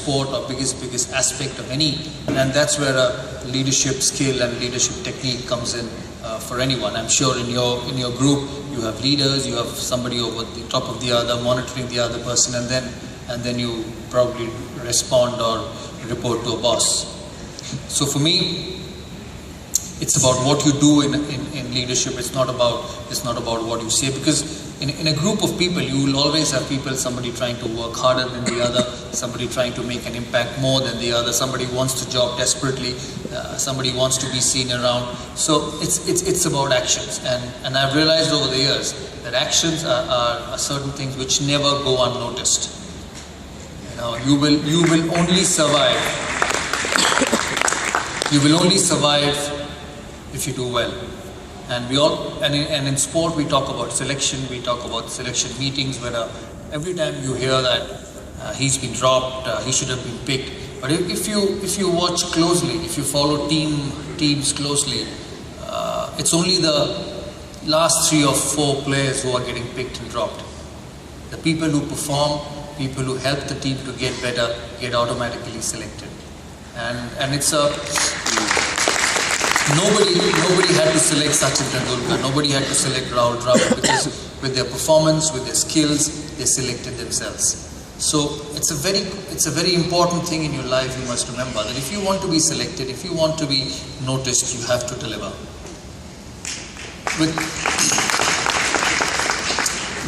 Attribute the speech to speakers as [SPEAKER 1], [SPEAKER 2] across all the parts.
[SPEAKER 1] sport or biggest aspect of any, and that's where a leadership skill and leadership technique comes in for anyone. I'm sure in your group you have leaders, you have somebody over the top of the other monitoring the other person, and then you probably respond or report to a boss. So for me, it's about what you do in leadership. It's not about what you say, because in a group of people you will always have people, somebody trying to work harder than the other, somebody trying to make an impact more than the other, somebody wants to job desperately, somebody wants to be seen around. So it's about actions, and I've realized over the years that actions are certain things which never go unnoticed. You will only survive. You will only survive if you do well. And in sport we talk about selection, we talk about selection meetings, where every time you hear that he's been dropped, he should have been picked. But if you watch closely, if you follow teams closely, it's only the last 3 or 4 players who are getting picked and dropped. The people who perform, people who help the team to get better, get automatically selected. And it's nobody had to select Sachin Tendulkar, nobody had to select Rahul Dravid, because with their performance, with their skills, they selected themselves. So it's a very important thing in your life. You must remember that if you want to be selected, if you want to be noticed, you have to deliver.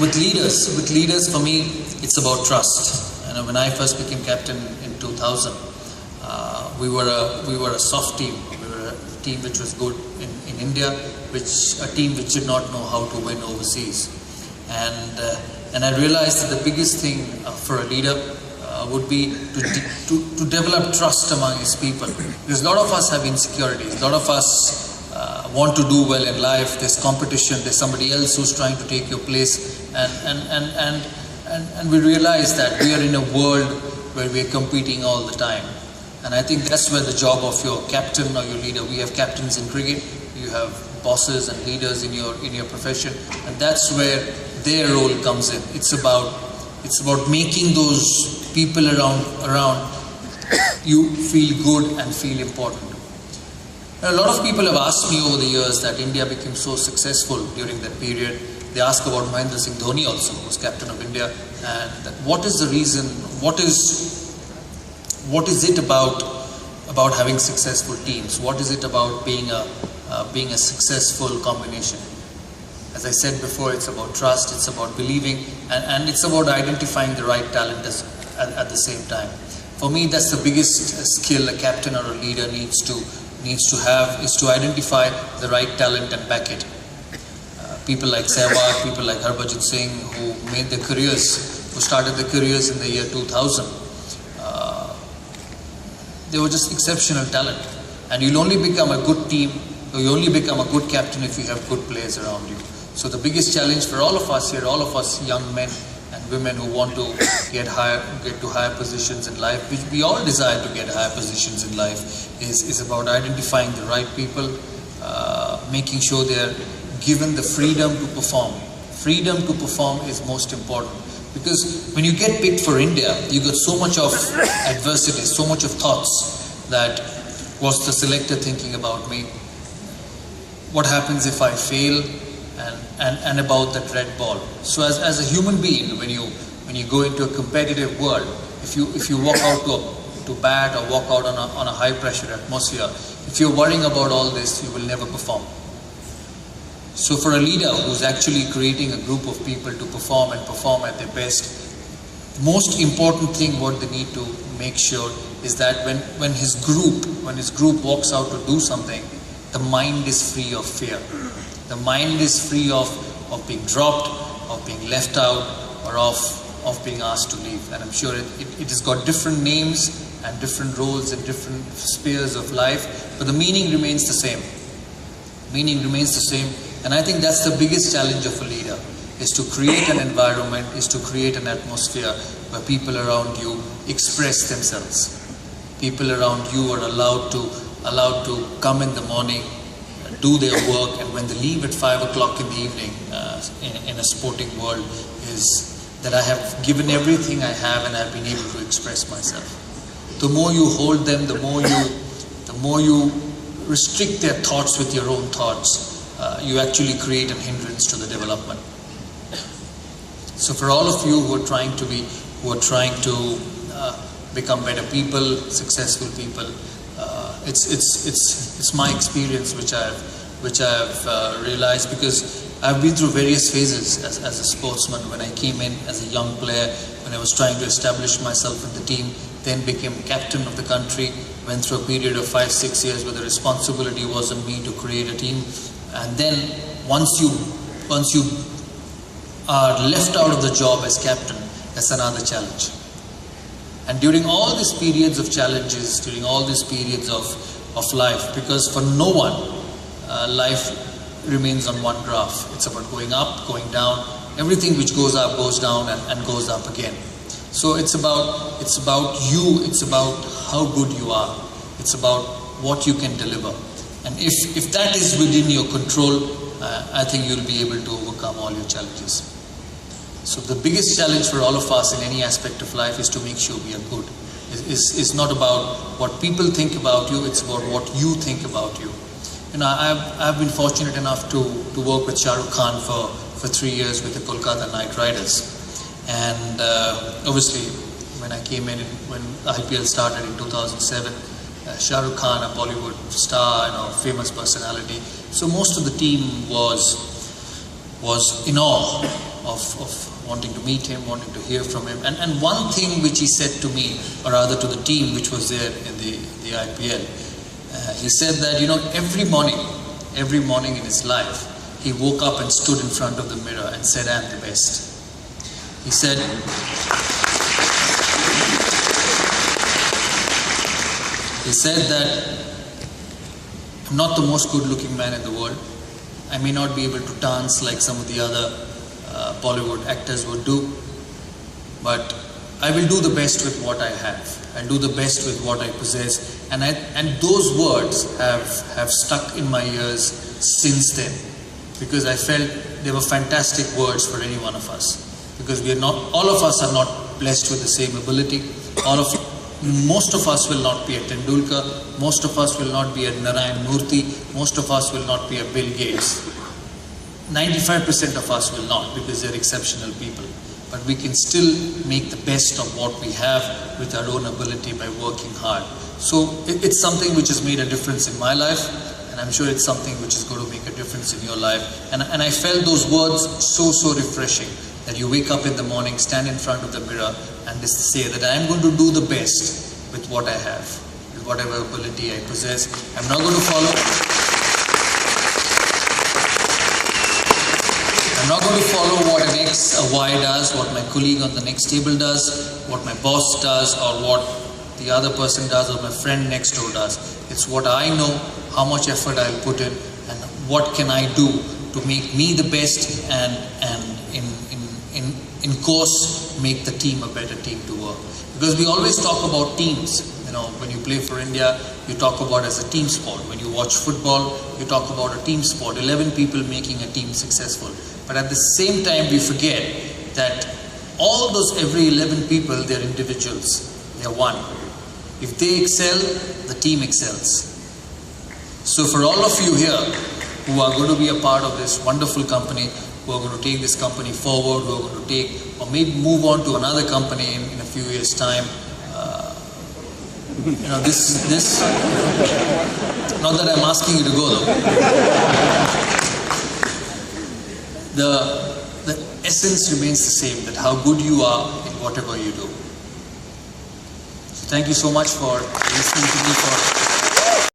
[SPEAKER 1] With leaders, for me, it's about trust. When I first became captain in 2000, we were a soft team. We were a team which was good in India, a team which did not know how to win overseas. And I realized that the biggest thing for a leader would be to develop trust among his people. Because a lot of us have insecurities. A lot of us want to do well in life. There's competition. There's somebody else who's trying to take your place. And we realize that we are in a world where we are competing all the time. And I think that's where the job of your captain or your leader. We have captains in cricket. You have bosses and leaders in your profession, and that's where their role comes in. It's about making those people around you feel good and feel important. Now, a lot of people have asked me over the years that India became so successful during that period. They ask about Mahendra Singh Dhoni also, who was captain of India, and what is the reason? What is it about having successful teams? What is it about being a successful combination? As I said before, it's about trust, it's about believing, and it's about identifying the right talent at the same time. For me, that's the biggest skill a captain or a leader needs to have, is to identify the right talent and back it. People like Sehwag, people like Harbhajan Singh, who started their careers in the year 2000. They were just exceptional talent. And you'll only become a good team, or you only become a good captain if you have good players around you. So the biggest challenge for all of us here, all of us young men and women who want to get to higher positions in life, which we all desire to get higher positions in life, is about identifying the right people, making sure they're given the freedom to perform. Freedom to perform is most important. Because when you get picked for India, you got so much of adversity, so much of thoughts that, what's the selector thinking about me? What happens if I fail? And about that red ball. So as a human being, when you go into a competitive world, if you walk out to bat or walk out on a high pressure atmosphere, if you're worrying about all this, you will never perform. So for a leader who's actually creating a group of people to perform at their best, the most important thing what they need to make sure is that when his group walks out to do something, the mind is free of fear. The mind is free of being dropped, of being left out, or of being asked to leave. And I'm sure it has got different names and different roles in different spheres of life, but the meaning remains the same. Meaning remains the same. And I think that's the biggest challenge of a leader, is to create an environment, is to create an atmosphere where people around you express themselves. People around you are allowed to come in the morning, do their work, and when they leave at 5 o'clock in the evening in a sporting world, is that I have given everything I have and I've been able to express myself. The more you hold them, the more you restrict their thoughts with your own thoughts, you actually create an hindrance to the development. So for all of you who are trying to become better people, successful people, it's my experience which I've realized, because I've been through various phases as a sportsman. When I came in as a young player, when I was trying to establish myself in the team, then became captain of the country, went through a period of 5-6 years where the responsibility was on me to create a team, and then once you are left out of the job as captain, that's another challenge. And during all these periods of challenges, during all these periods of life, because for no one, life remains on one graph. It's about going up, going down. Everything which goes up goes down and goes up again. So it's about you, it's about how good you are, it's about what you can deliver. And if that is within your control, I think you'll be able to overcome all your challenges. So the biggest challenge for all of us in any aspect of life is to make sure we are good. It's not about what people think about you, it's about what you think about you. You know, I've been fortunate enough to work with Shah Rukh Khan for 3 years with the Kolkata Knight Riders. And obviously, when I came in, when IPL started in 2007, Shah Rukh Khan, a Bollywood star, famous personality. So most of the team was in awe of wanting to meet him, wanting to hear from him. And one thing which he said to me, or rather to the team which was there in the IPL, he said that, every morning in his life, he woke up and stood in front of the mirror and said, "I'm the best." He said, that I'm not the most good-looking man in the world. I may not be able to dance like some of the other Bollywood actors would do, but I will do the best with what I have. I'll do the best with what I possess. And those words have stuck in my ears since then, because I felt they were fantastic words for any one of us. Because all of us are not blessed with the same ability. Most of us will not be a Tendulkar. Most of us will not be a Narayan Murthy. Most of us will not be a Bill Gates. 95% of us will not, because they're exceptional people. But we can still make the best of what we have with our own ability by working hard. So it's something which has made a difference in my life, and I'm sure it's something which is going to make a difference in your life. And I felt those words so refreshing, that you wake up in the morning, stand in front of the mirror, and just say that I'm going to do the best with what I have, with whatever ability I possess. I'm not going to follow what an X, a Y does, what my colleague on the next table does, what my boss does, or what the other person does, or my friend next door does. It's what I know, how much effort I'll put in, and what can I do to make me the best, and in course make the team a better team to work. Because we always talk about teams. When you play for India, you talk about as a team sport. When you watch football, you talk about a team sport, 11 people making a team successful. But at the same time, we forget that all those, every 11 people, they're individuals. They're one. If they excel, the team excels. So for all of you here who are going to be a part of this wonderful company, who are going to take this company forward, who are going to take, or maybe move on to another company in a few years' time, this, not that I'm asking you to go though. The essence remains the same, that how good you are in whatever you do. So thank you so much for listening to me for